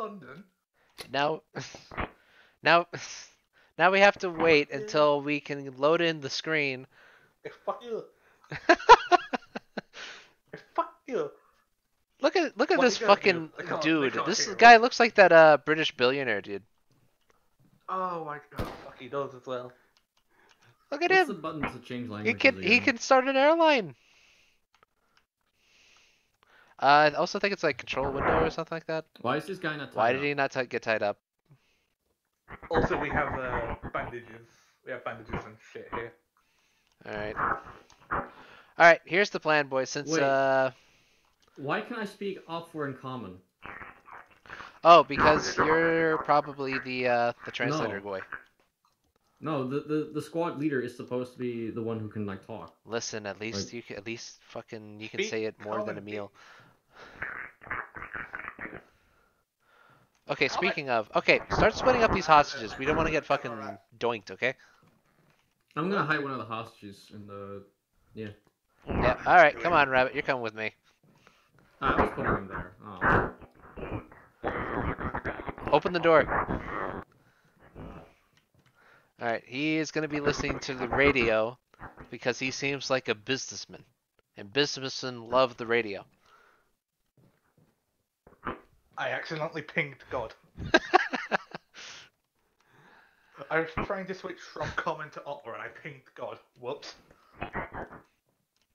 London. Now, now, now we have to wait until we can load in the screen. Fuck you. Fuck you. Look at What this you gonna fucking do? dude. They can't This hear guy us. looks like that British billionaire dude. Oh my god, fuck, he does as well. Look at What's the him. button to change He languages can again? start an airline. I also think it's like control window or something like that. Why is this guy not tied Why did up? he not get tied up? Also, we have bandages. We have bandages and shit here. All right. Here's the plan, boys. Since Wait. Why can I speak Opfer in common? oh, because you're probably the translator boy. No, the squad leader is supposed to be the one who can like talk. Listen, at least Like, you can you can Speak say it more than common, Emil. Okay, speaking of, okay, start splitting up these hostages. We don't want to get fucking doinked, okay? I'm gonna hide one of the hostages in the. Yeah. Yeah. All right, come on, Rabbit. You're coming with me. I was putting him there. Oh. Open the door. All right, he is going to be listening to the radio because he seems like a businessman, and businessmen love the radio. I accidentally pinged God. I was trying to switch from common to opera and I pinged God. Whoops.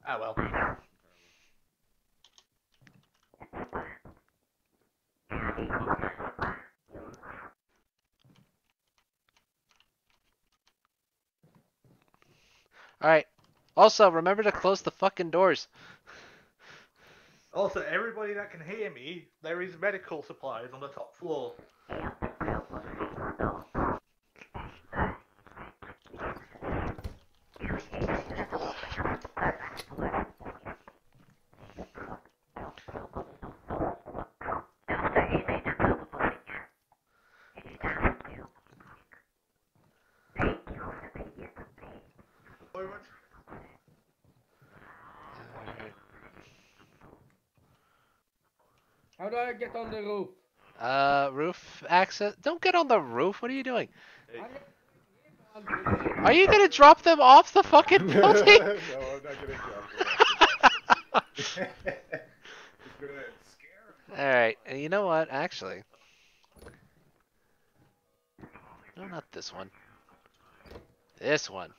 Ah well. All right. Also, remember to close the fucking doors. Also, everybody that can hear me, there is medical supplies on the top floor. How do I get on the roof? Roof access. Don't get on the roof. What are you doing? I'm gonna- Are you gonna drop them off the fucking building? No, I'm not gonna drop it. It's gonna scare him. All right. And you know what? Actually, no, not this one. This one.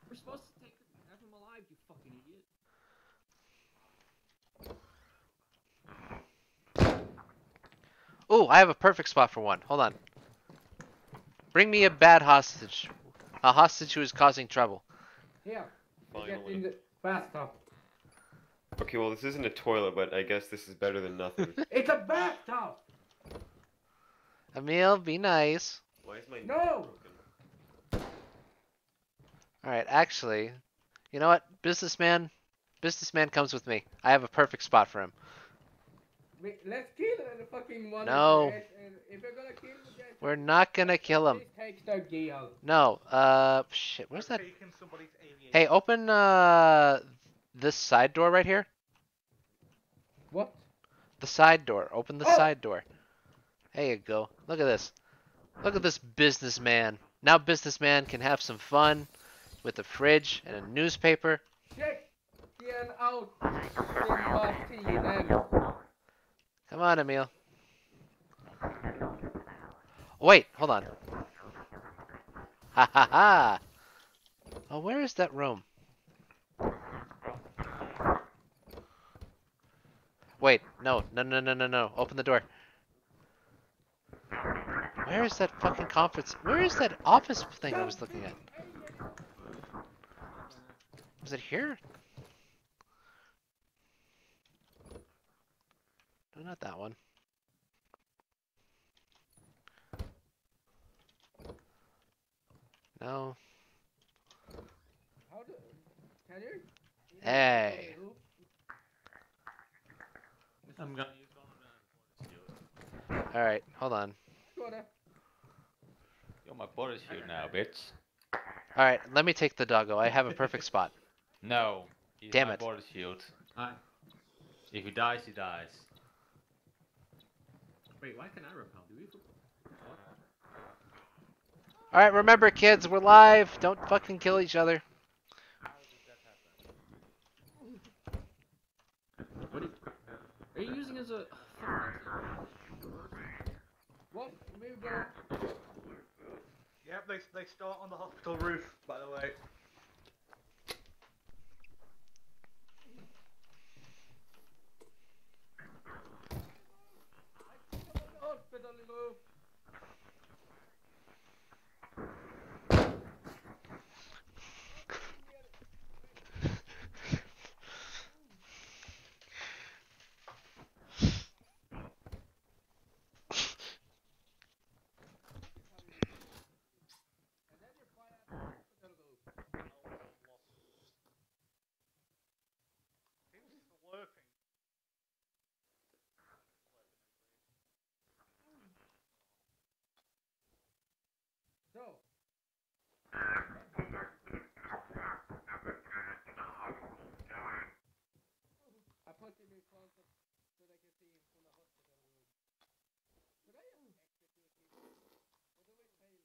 We're supposed to have him alive, you fucking idiot. Ooh, I have a perfect spot for one. Hold on. Bring me a bad hostage. A hostage who is causing trouble. Here, get Finally. in the bathtub. Okay, well, this isn't a toilet, but I guess this is better than nothing. It's a bathtub! Emil, be nice. Why is my No! broken? Alright, actually, you know what? Businessman comes with me. I have a perfect spot for him. Let's kill the fucking one. No. And if we're gonna kill the guy, We're not gonna kill him. please take the deal. No, shit, where's that? Taking somebody's aviation. Hey, open, this side door right here. What? The side door. Open the Oh! side door. There you go. Look at this. Look at this businessman. Now businessman can have some fun with a fridge and a newspaper. Check den out sin maskinen. Come on, Emil. Wait, hold on. Ha ha ha! Oh, where is that room? Wait, no. Open the door. Where is that fucking conference? Where is that office thing I was looking at? Was it here? No, not that one. No. Can you? Hey. I'm gonna use one of the shield. Alright, hold on. Skåda. You're my body shield now, bitch. Alright, let me take the doggo. I have a perfect spot. No. He's Damn my it. body shield. Hi. If he dies, he dies. Wait, why can I repel? Do we? What? Alright, remember kids, we're live. Don't fucking kill each other. How did that happen? What are you using as a? What? Move there. Yep, they start on the hospital roof, by the way. Hospital move. It's working. So. I put him in front of so they can see him from the hospital room. Should I have executed him?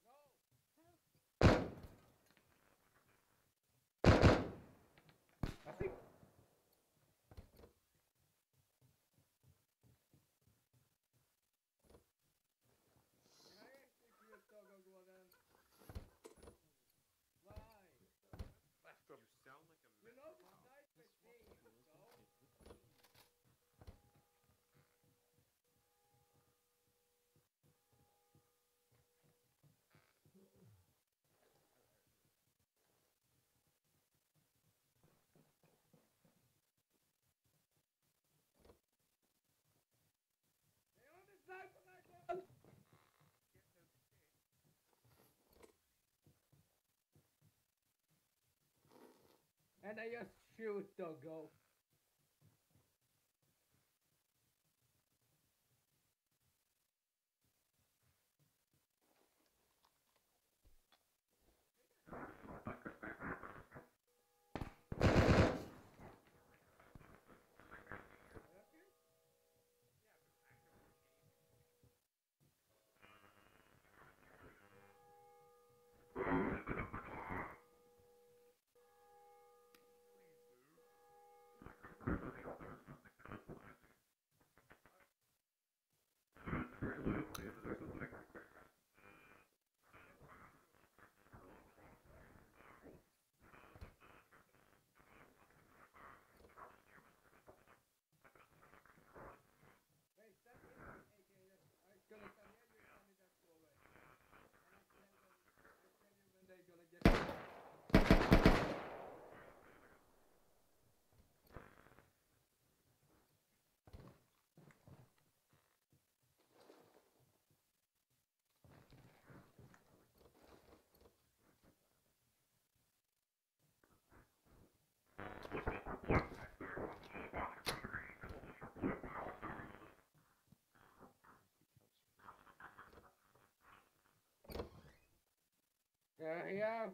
Or do we fail that? I think. Can I execute Doggo then? Why? Left them. You know the sniper thing, so. They on the sniper rifle! And I just shoot Doggo. Wait, stand here. I'm gonna stand here, you stand in that doorway. And I tell you when they're gonna get. Yeah.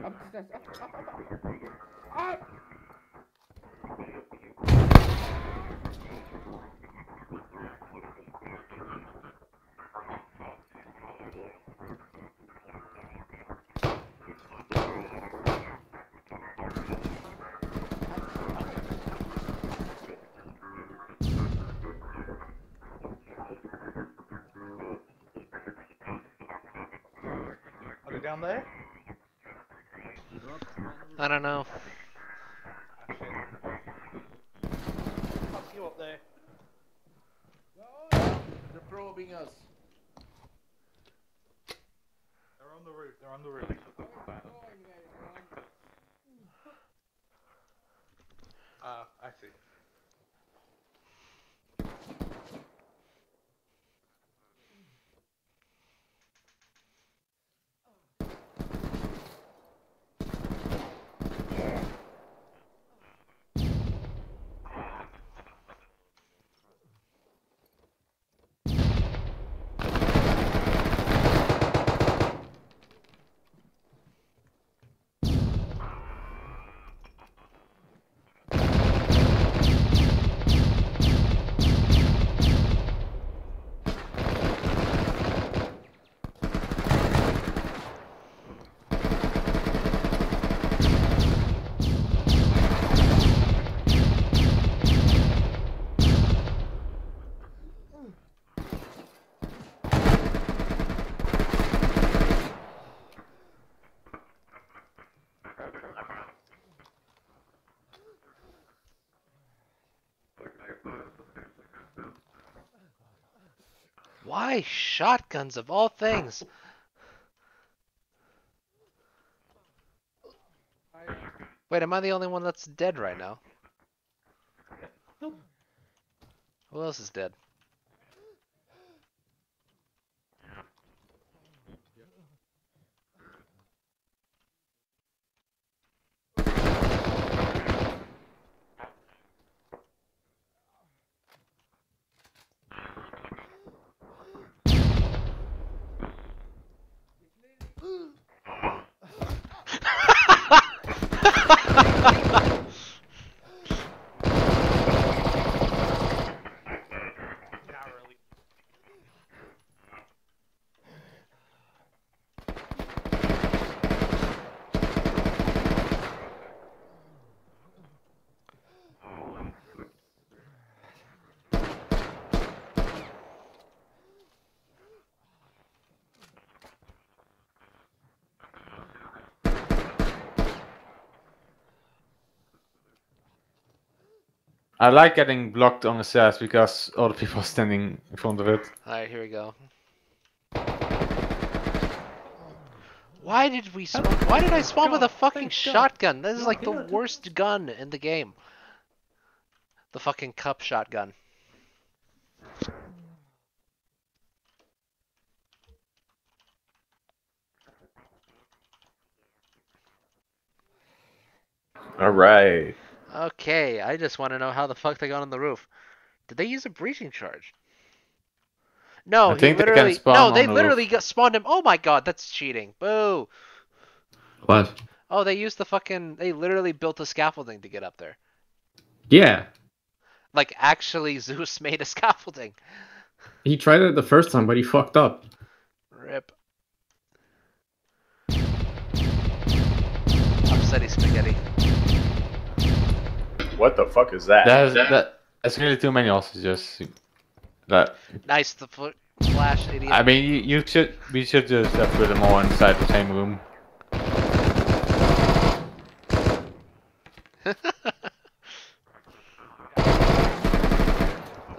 Up the stairs, up! down there? I don't know. Ah, shit. Fuck you up there. They're probing us. They're on the roof. They're on the roof. Ah, I see. Why shotguns of all things? Wait, am I the only one that's dead right now? Who else is dead? Narrowly. I like getting blocked on the stairs because other people are standing in front of it. Alright, here we go. Why did we spawn? Why did I spawn with a fucking shotgun? This is like the worst gun in the game. The fucking cup shotgun. Alright. Okay, I just want to know how the fuck they got on the roof. Did they use a breaching charge? No, I he think they can literally. spawn No, on they the literally roof. got spawned him. Oh my god, that's cheating. Boo. What? Oh, they used the fucking. They literally built a scaffolding to get up there. Yeah. Like, actually, Zeus made a scaffolding. He tried it the first time, but he fucked up. Rip. Upsetty spaghetti. What the fuck is that? That's really too many hostages. That, Nice, the flash idiot. I mean, we should just have put them all inside the same room.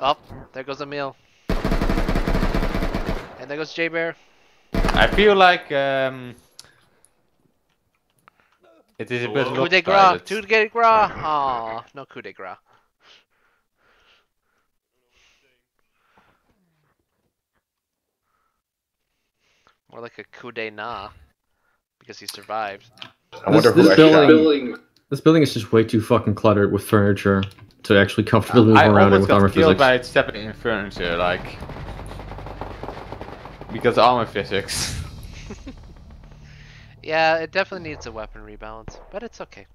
Oh, there goes Emil. And there goes J-Bear. I feel like it is a bit Coup de grace. lopsided. Coup de grace. Aw, no coup de grace. More like a coup de na. Because he survived. I wonder who I shot. This building is just way too fucking cluttered with furniture to actually comfortably move I around it almost with got armor killed physics. by stepping in furniture, like because armor physics. Yeah, it definitely needs a weapon rebalance, but it's okay.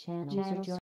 Channel